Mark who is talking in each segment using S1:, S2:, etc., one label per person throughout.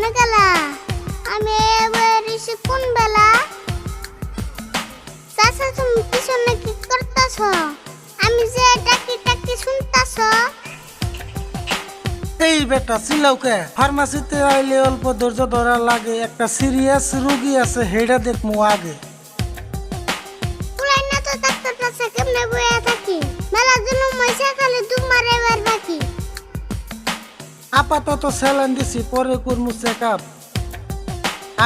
S1: কোনে গেলা? আমি এবার এসে কোন বেলা? চাচা তুমি পিছনে কি করতেছ? আমি যে ডাকি ডাকি শুনতাছ?
S2: এই বেটা চিল্লাউকে ফার্মাসিতে আইলে অল্প ধৈর্য ধরা লাগে, একটা সিরিয়াস রোগী আছে হেডা দেখমু আগে।
S1: পুরাই না তো ডাক্তার কাছে কেমনে বইয়া থাকি, মেলা দিন মইসা খালি তোমার এবার বাকি।
S2: আপাতত স্যালাইন দিছি, পরে করমু চেকআপ।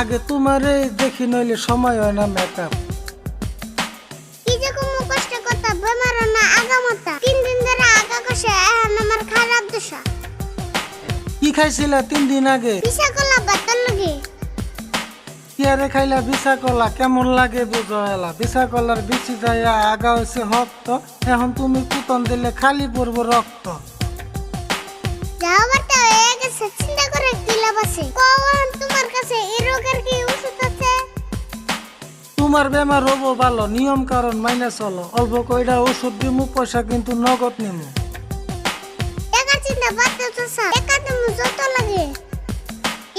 S2: আগে তোমারে দেখি নইলে সময় হয় না মেকআপ।
S1: কি যে কম কষ্ট কথা বেমার না আগামতা, 3 দিন ধরে আগা কষে এখন আমার খারাপ দশা।
S2: কি খাইছিলা 3 দিন আগে?
S1: পিছা কলা বাতার লগে
S2: কি আরে খাইলা বিছা কলা? কেমন লাগে বুঝো এলা? বিছা কলার বিচি যাইয়া আগা হয়েছে হক্ত, এখন তুমি কুতন দিলে খালি পড়বো রক্ত।
S1: যাও বাটা হয়ে গেছে, চিন্তা করে কি লাভ আছে? কখন তোমার কাছে এই রোগের কি ওষুধ আছে?
S2: তোমার বেমার হবো ভালো, নিয়ম কারণ মাইনে চলো। অল্প কয়টা ওষুধ দিমু, পয়সা কিন্তু নগদ নিমু।
S1: টাকার চিন্তা বাদ দাও চাচা, টাকা তুমি যত লাগে।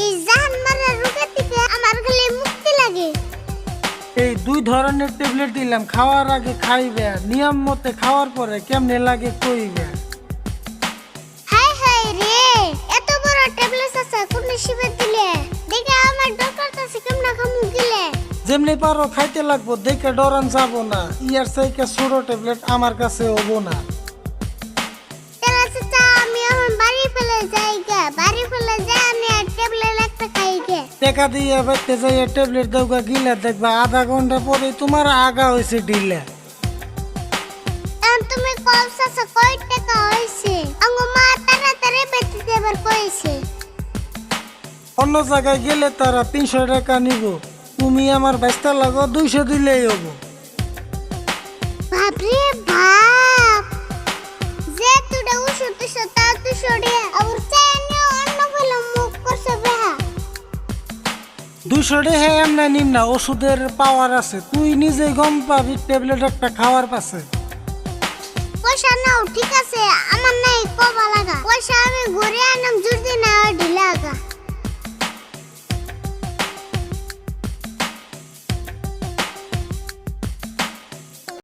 S1: এই জাহান মারা রোগের থেকে আমার খালি মুক্তি লাগে।
S2: এই 2 ধরনের ট্যাবলেট দিলাম, খাওয়ার আগে খাইবে, নিয়ম মতে খাওয়ার পরে কেমনে লাগে কইবে।
S1: হাই হাই রে, এত বড় ট্যাবলেট আছে কোন শিবে দিলে? দেখে আমার ডক্টর কাছে কেমনে খামু গিলে?
S2: যেমনি পারো খাইতে লাগবো, দেখে ডরান যাবো না। ইয়ার চাইকে ছোট ট্যাবলেট আমার কাছে হবো না।
S1: তাহলে চাচা আমি এখন বাড়ি ফেলে যাই গে, বাড়ি ফেলে যাই আমি আর ট্যাবলেট একটা খাই গে।
S2: টাকা দিয়ে বাইতে যাইয়া ট্যাবলেট দেওয়া গিলে দেখবা আধা ঘন্টা পরে তোমার আগা হয়েছে ঢিলে।
S1: এখন তুমি কল চাচা কয় টাকা হইছে? আঙ্গো মা তাড়াতাড়ি বেঁচে দেবার কইছে।
S2: অন্য জায়গায় গেলে তারা 300 টাকা নিব, তুমি আমার ব্যস্তা লাগো 200 দিলেই হবো।
S1: বাপরে বাপ, যে তুই ওষুধ দিছ তা তুই সরে আর চাইনে অন্য ফেলে মুখ করছে বেহা।
S2: 200 টাকা এমনি নিম না, ওষুধের পাওয়ার আছে, তুই নিজেই গম পাবি ট্যাবলেট একটা খাওয়ার পাশে।
S1: পয়সা নাও ঠিক আছে, আমার নাই কবা লাগা পয়সা, আমি ঘুরে আনাম জুড়দি না ঢিলা আগা।